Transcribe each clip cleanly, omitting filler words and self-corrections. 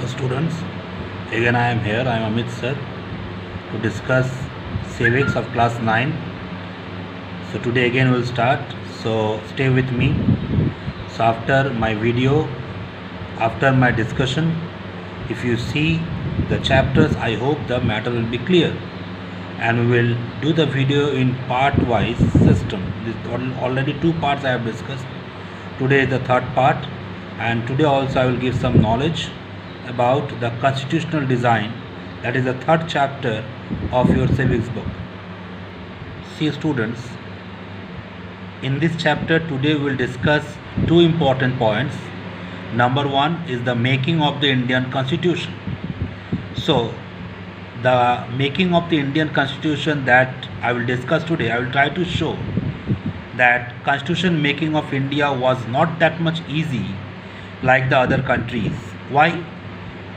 Students, again I am here. I am Amit sir to discuss civics of class 9. So today again we will start. So stay with me. So after my video, after my discussion, if you see the chapters, I hope the matter will be clear. And we will do the video in part-wise system. This already 2 parts I have discussed. Today is the third part, and today also I will give some knowledge about the constitutional design, that is the third chapter of your civics book. See students, in this chapter today we will discuss 2 important points. Number 1 is the making of the Indian Constitution. So the making of the Indian Constitution that I will discuss today, I will try to show that constitution making of India was not that much easy like the other countries. Why?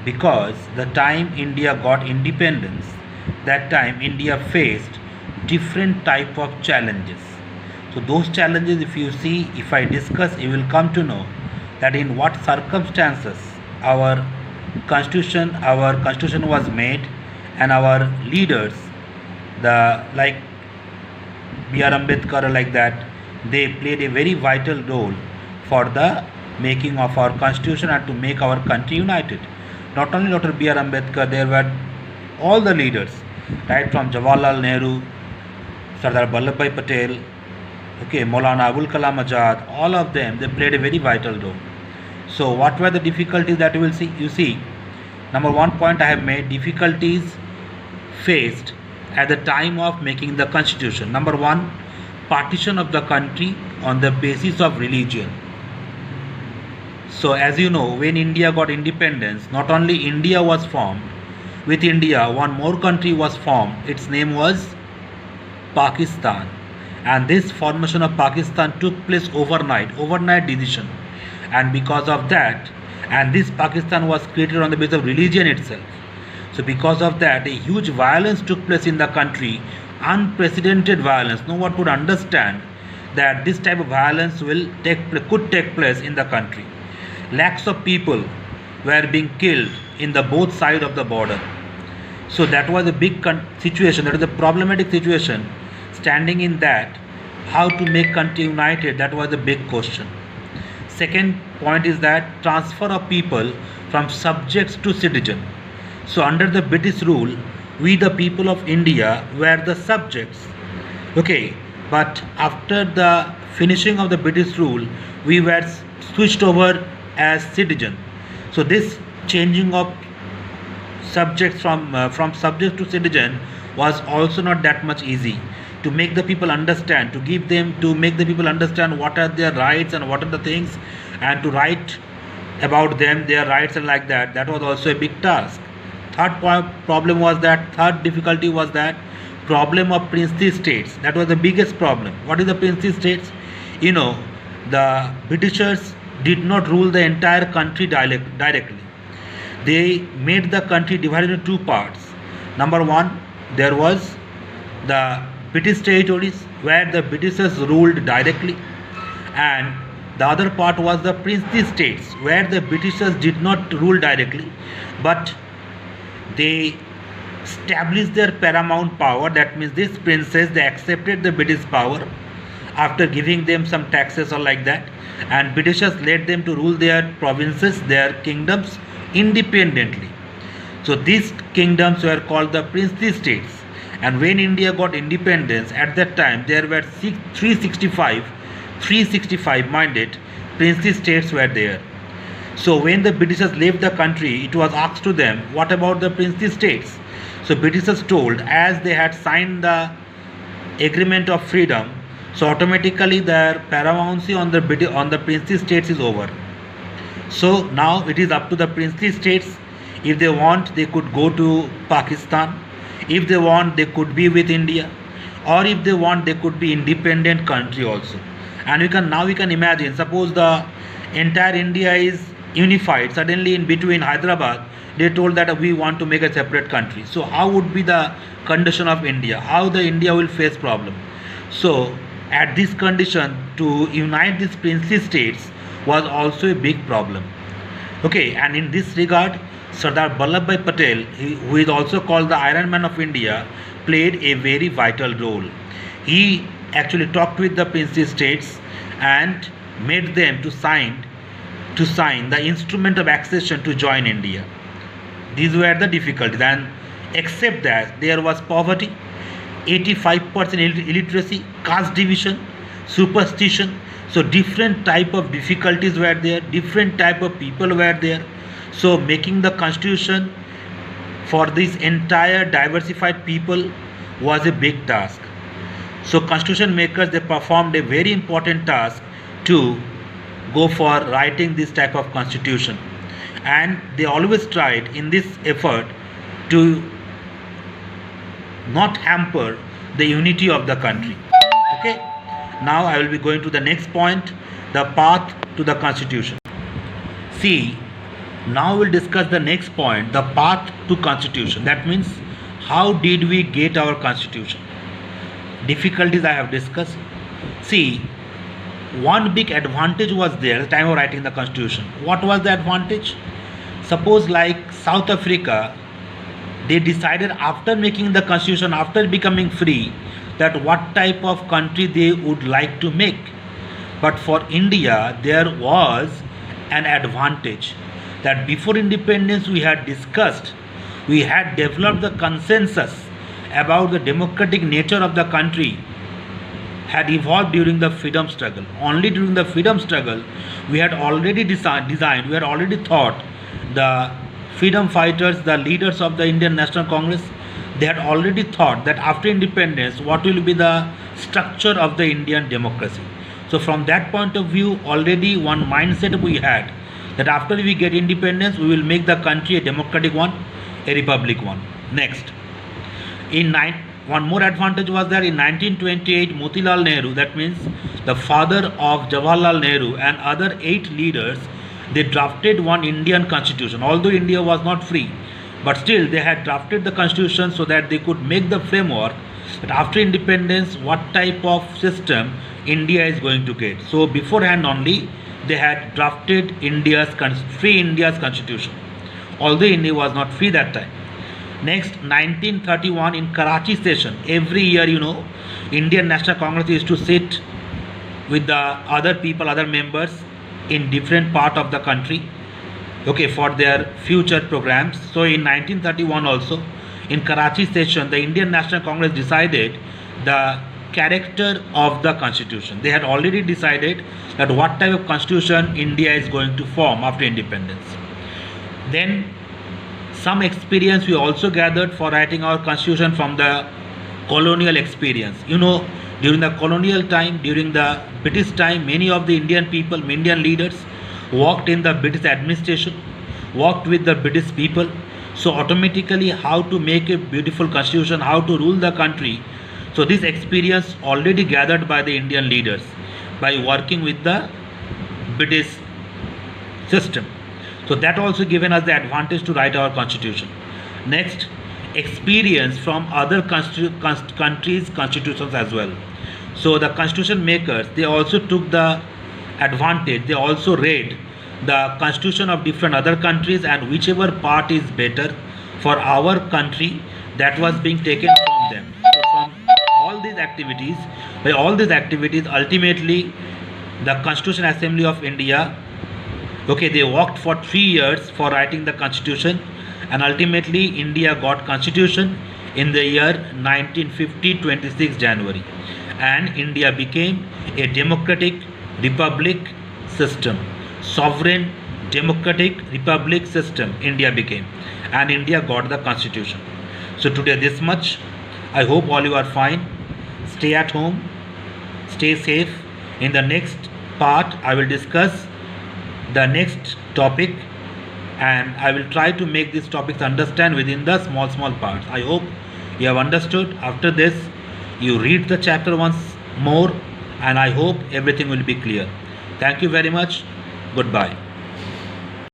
Because the time India got independence, that time India faced different type of challenges. So those challenges, if you see, if I discuss, you will come to know that in what circumstances our constitution was made, and our leaders, the like B.R. Ambedkar, like that, they played a very vital role for the making of our constitution and to make our country united. Not only Dr. B.R. Ambedkar, there were all the leaders, right from Jawaharlal Nehru, Sardar Vallabhbhai Patel, Maulana Abul Kalam Azad, all of them, they played a very vital role. So what were the difficulties that you will see? You see, number 1 point I have made, difficulties faced at the time of making the constitution. Number 1, partition of the country on the basis of religion. So as you know, when India got independence, not only India was formed, with India one more country was formed. Its name was Pakistan, and this formation of Pakistan took place overnight decision. And because of that, and this Pakistan was created on the basis of religion itself. So because of that, a huge violence took place in the country, unprecedented violence. No one could understand that this type of violence could take place in the country. Lakhs of people were being killed in the both sides of the border. So that was a big situation. That is a problematic situation. Standing in that, how to make country united, that was a big question. Second point is that transfer of people from subjects to citizen. So under the British rule, we the people of India were the subjects. But after the finishing of the British rule, we were switched over as citizen. So this changing of subjects from subject to citizen was also not that much easy. To make the people understand, to make the people understand what are their rights and what are the things, and to write about them, their rights and like that, that was also a big task. Third difficulty was that problem of princely states. That was the biggest problem. What is the princely states? The Britishers did not rule the entire country directly. They made the country divided into 2 parts. Number 1, there was the British territories where the Britishers ruled directly, and the other part was the princely states where the Britishers did not rule directly, but they established their paramount power. That means this princes, they accepted the British power after giving them some taxes or like that, and Britishers let them to rule their provinces, their kingdoms independently. So these kingdoms were called the princely states. And when India got independence, at that time there were 365 minded princely states were there. So when the Britishers left the country, it was asked to them, what about the princely states? So Britishers told, as they had signed the agreement of freedom, so automatically their paramountcy on the princely states is over. So now it is up to the princely states. If they want, they could go to Pakistan. If they want, they could be with India, or if they want, they could be independent country also. And we can imagine, suppose the entire India is unified, suddenly in between Hyderabad they told that we want to make a separate country. So how would be the condition of India? How the India will face problem? So at this condition, to unite these princely states was also a big problem. Okay, and in this regard, Sardar Vallabhbhai Patel, who is also called the Iron Man of India, played a very vital role. He actually talked with the Princely States and made them to sign the instrument of accession to join India. These were the difficulties, and except that there was poverty, 85% illiteracy, caste division, superstition. So different type of difficulties were there, different type of people were there. So making the constitution for this entire diversified people was a big task. So constitution makers, they performed a very important task to go for writing this type of constitution, and they always tried in this effort to not hamper the unity of the country. Okay, now I will be going to the next point, the path to the constitution. See, now we'll discuss the next point, the path to constitution. That means how did we get our constitution? Difficulties I have discussed. See, one big advantage was there at the time of writing the constitution. What was the advantage? Suppose like South Africa, they decided after making the constitution, after becoming free, that what type of country they would like to make. But for India, there was an advantage that before independence we had discussed, we had developed the consensus about the democratic nature of the country had evolved during the freedom struggle. Only during the freedom struggle, we had already designed, we had already thought, the freedom fighters, the leaders of the Indian National Congress, they had already thought that after independence, what will be the structure of the Indian democracy. So from that point of view, already one mindset we had that after we get independence, we will make the country a democratic one, a republic one. Next, one more advantage was that in 1928, Motilal Nehru, that means the father of Jawaharlal Nehru, and other 8 leaders, they drafted one Indian constitution. Although India was not free, but still they had drafted the constitution so that they could make the framework that after independence, what type of system India is going to get. So beforehand only, they had drafted free India's constitution, although India was not free that time. Next, 1931 in Karachi session, every year, Indian National Congress used to sit with the other people, other members in different part of the country, okay, for their future programs. So in 1931 also, in Karachi session, the Indian National Congress decided the character of the constitution. They had already decided that what type of constitution India is going to form after independence. Then some experience we also gathered for writing our constitution from the colonial experience. During the colonial time, during the British time, many of the Indian people, Indian leaders worked in the British administration, worked with the British people. So automatically how to make a beautiful constitution, how to rule the country. So this experience already gathered by the Indian leaders by working with the British system. So that also given us the advantage to write our constitution. Next, experience from other countries' constitutions as well. So the constitution makers, they also took the advantage, they also read the constitution of different other countries, and whichever part is better for our country, that was being taken from them. So from by all these activities, ultimately the Constitution Assembly of India, okay, they worked for 3 years for writing the constitution, and ultimately India got constitution in the year 1950, 26 January, and India became a democratic republic system, sovereign democratic republic system India became, and India got the constitution. So today this much. I hope all you are fine. Stay at home, stay safe. In the next part I will discuss the next topic, and I will try to make these topics understand within the small parts. I hope you have understood. After this, you read the chapter once more, and I hope everything will be clear. Thank you very much. Goodbye.